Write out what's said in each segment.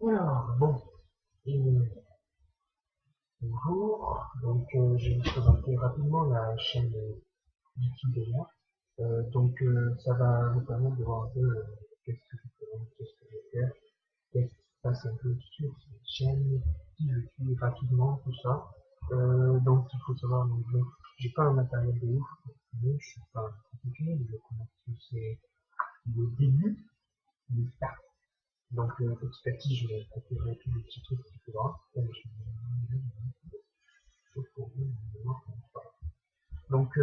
Alors, bon, et bonjour. Donc, je vais vous présenter rapidement la chaîne YouTube déjà. Ça va vous permettre de voir un peu qu'est-ce que je présente, qu'est-ce que je vais faire, qu'est-ce qui se passe un peu sur cette chaîne, qui je suis rapidement, tout ça. Il faut savoir, j'ai pas un matériel de ouf, mais je suis pas un professionnel, je commence que c'est le début, le start. Petit à petit, je vais préparer tous les petits trucs qu'il faudra. Donc,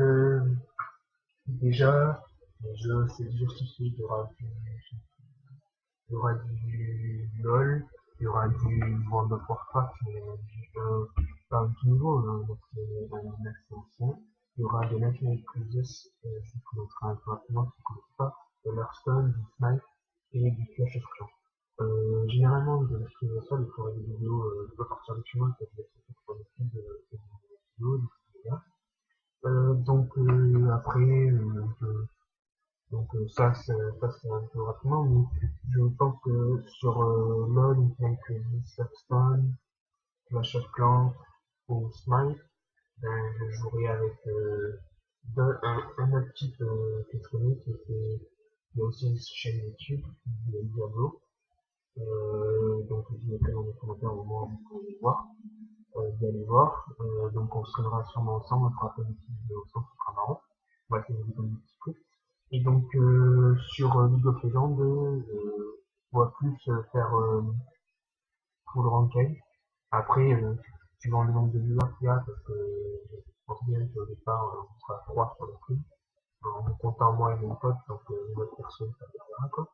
déjà, les jeux, c'est justifié, il y aura du LOL, il y aura du World of Warcraft, mais pas un tout nouveau, hein, donc c'est un assez ancien. Il y aura des National Crisis, je vous montrerai un peu rapidement si vous ne connaissez pas, de Hearthstone, du Smite et du Clash of Clans. Généralement, de ce que je reçois, il faudrait des vidéos, à partir de chez moi, peut-être sur YouTube, des vidéos, des vidéos. Après, ça c'est un peu rapidement, mais je pense que sur LoL, Infinite Crisis, Hearthstone, Clash of Clans ou Smite, ben, je jouerai avec un autre type qui est connu, il y a aussi une chaîne YouTube, il y a Diablo, je mettrai dans les commentaires au moment où vous pouvez voir, d'aller voir, donc on se reverra sûrement ensemble, on fera pas des petites vidéos ensemble, ce sera marrant, on va faire des petits trucs. Et donc, sur League of Legends, on va plus faire full ranked. Après, suivant le nombre de viewers qu'il y a, parce que je pense bien qu'au départ, on sera 3 sur le stream, en comptant moi et mon pote, donc une autre personne, ça verra quoi.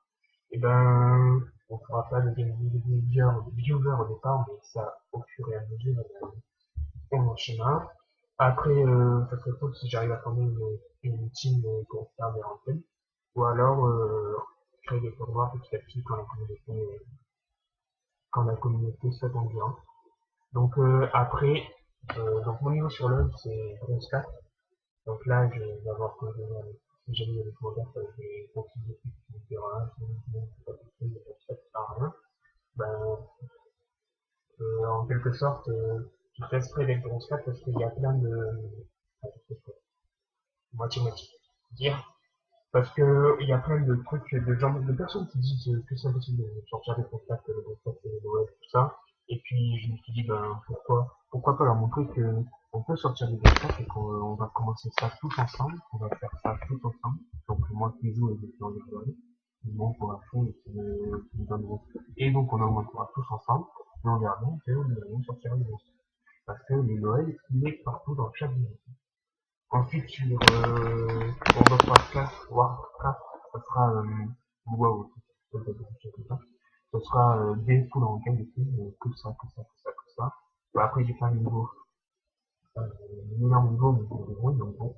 Et ben, on fera pas de viewers au départ, mais ça, au fur et à mesure, on enchaînera. Après, ça serait cool si j'arrive à former une team pour faire des ranked. Ou alors, créer des tournois petit à petit quand la communauté s'attend bien. Après, mon niveau sur LoL, c'est bronze 4. Donc là, je vais avoir que si jamais il y a des commentaires, je vais continuer sur le terrain, si c'est pas possible, il n'y a pas de ça, ça sert à rien. Ben, en quelque sorte, je fais exprès d'être bronze 4 parce qu'il y a plein de, moitié-moitié. Dire, parce que il y a plein de trucs, de personnes qui disent que c'est impossible de sortir des contacts, le contact, le web, tout ça. Et puis je me suis dit, ben pourquoi pas leur montrer que on peut sortir des contacts et qu'on va commencer ça tous ensemble, on va faire ça tous ensemble. Donc moi qui joue et je vais regarder, ils montent pour à fond et qui me donneront. Et donc on augmentera tous ensemble, et on verra bien que nous allons sortir des monstres. Parce que le Noël, il est partout dans chaque vie. Ensuite, sur World of Warcraft, ça sera WoW, ça sera des full en game aussi, que ça, que ça, que ça, que ça. Bah, après, j'ai pas un niveau, euh, un énorme niveau, mais c'est débrouille, donc bon.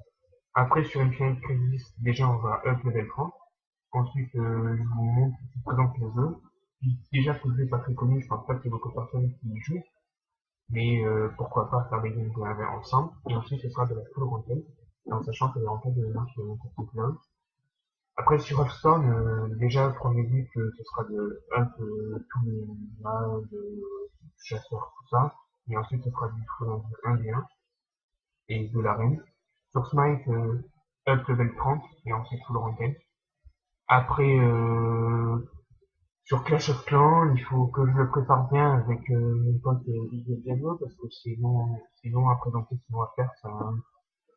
Après, sur Infinite Crisis, déjà, on va up level 30. Ensuite, je vous montre, je vous présente le jeu. Puis, déjà, que le jeu est pas très connu, je pense pas qu'il y ait beaucoup de personnes qui y jouent, mais pourquoi pas faire des games ensemble. Et ensuite, ce sera de la full roleplay, en sachant que les roleplays de gens qui vont être plein. Après, sur Hearthstone, déjà, le premier but, ce sera de up tous les mages, chasseurs, tout ça. Et ensuite, ce sera du full 1v1 et de l'arène. Sur Smite, up level 30 et ensuite full ranked. Après, sur Clash of Clans, il faut que je le prépare bien avec mon pote Diablo parce que c'est long à présenter, c'est long à faire, c'est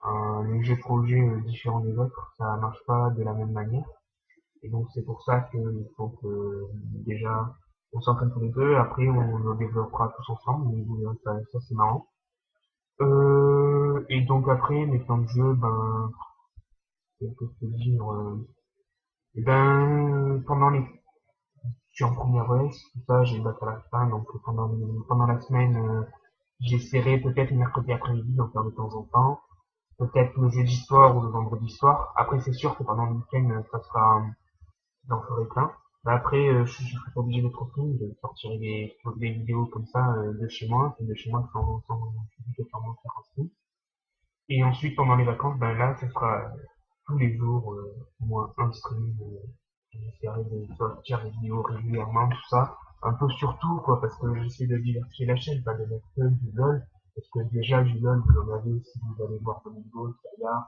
un léger projet différent des autres, ça marche pas de la même manière. Et donc c'est pour ça qu'il faut que déjà on s'entraîne tous les deux, après on le développera tous ensemble, mais ça c'est marrant. Et donc après, mes plans de jeu, ben, qu'est-ce que je peux dire, et ben, je suis en première race, tout ça, j'ai le bac à la fin, donc pendant la semaine, j'essaierai peut-être le mercredi après-midi d'en faire de temps en temps, peut-être le jeudi soir ou le vendredi soir. Après, c'est sûr que pendant le week-end, ça sera, j'en ferai plein. Bah après, je serai pas obligé d'être au film, de sortir des vidéos comme ça de chez moi, c'est de chez moi sans obligatoirement faire un stream. Et ensuite, pendant les vacances, ben là, ce sera tous les jours, au moins un stream. J'essaierai de sortir des vidéos régulièrement, tout ça. un peu sur tout, quoi, parce que j'essaie de diversifier la chaîne, pas de mettre que du LOL, parce que déjà, du LOL, vous en avez, si vous allez voir comme vidéo, Saya,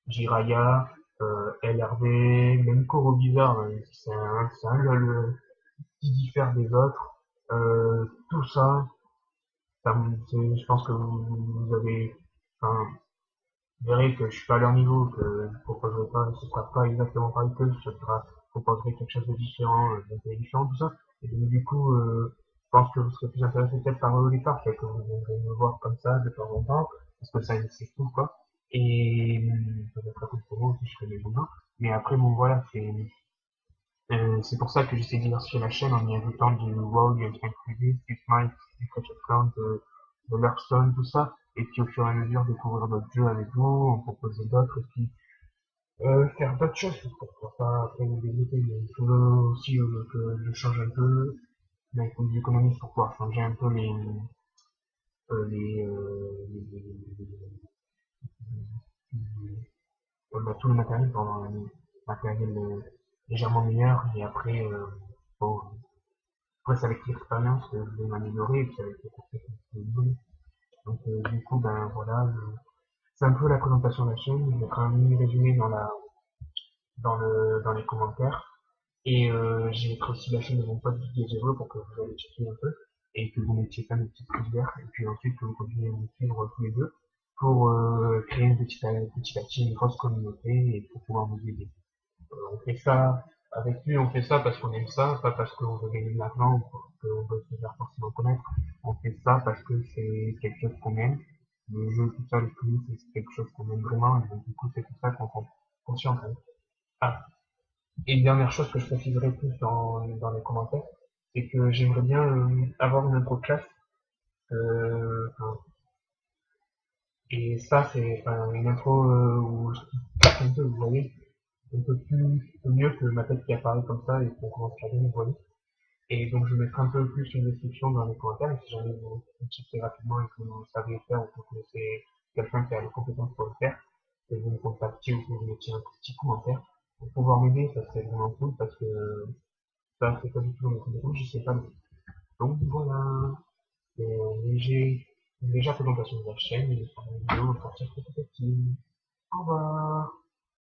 Jiraya, LRV, même Koro Bizarre, c'est un LOL qui diffère des autres, tout ça, je pense que vous avez, enfin, vous verrez que je suis pas à leur niveau, que je proposerai pas, ce sera pas exactement pareil que je proposerai quelque chose de différent, d'intelligent, tout ça. Et donc, du coup, je pense que vous serez plus intéressé peut-être par eux au départ, peut-être que vous viendrez me voir comme ça de temps en temps, parce que ça, c'est tout, quoi. Et, peut-être à cause pour vous aussi, je ferai des bons. Mais après, bon, voilà, c'est pour ça que j'essaie de diversifier la chaîne en y ajoutant du WoW, du Ultimate Freeze, du Smite, du Clash of Clans, de l'Hearthstone, tout ça. Et puis au fur et à mesure découvrir d'autres jeux avec vous, en proposer d'autres, et puis faire d'autres choses, pourquoi pas après vous développer, mais il faut aussi que je change un peu d'un point de vue économique pour pouvoir changer un peu tout le matériel pour avoir un matériel légèrement meilleur, et après, bon, après c'est avec l'expérience que je vais m'améliorer, et puis avec les compétences que je vais. Donc du coup, ben voilà, c'est un peu la présentation de la chaîne, je mettrai un mini résumé dans les commentaires. Et j'ai mettrai aussi la chaîne de mon pote Didier Géraud pour que vous allez checker un peu et que vous mettiez plein de petites rivières et puis ensuite que vous continuez à nous suivre tous les deux pour créer une petite à petit une grosse communauté et pour pouvoir nous aider. On fait ça avec lui, on fait ça parce qu'on aime ça, pas parce qu'on veut gagner de l'argent ou qu'on veut se faire forcément connaître. On fait ça parce que c'est quelque chose qu'on aime. Le jeu, tout ça, le plus, c'est quelque chose qu'on aime vraiment et donc du coup c'est pour ça qu'on s'y entraîne. Ah, et une dernière chose que je préciserai plus dans les commentaires, c'est que j'aimerais bien avoir une intro de classe. Enfin, et ça, c'est enfin, une intro où je passe un peu, vous voyez, un peu plus, un peu mieux que ma tête qui apparaît comme ça et qu'on commence à regarder, vous voyez. Et donc je mettrai un peu plus une description dans les commentaires, et si jamais vous checkez rapidement et que vous savez le faire ou que vous connaissez quelqu'un qui a les compétences pour le faire, que vous me contactiez ou que vous mettiez un petit commentaire pour pouvoir m'aider, ça serait vraiment cool parce que ça, c'est pas du tout dans mes compétences, je sais pas. Donc voilà, c'est une légère présentation de la chaîne et une vidéo va sortir petit à petit. Au revoir.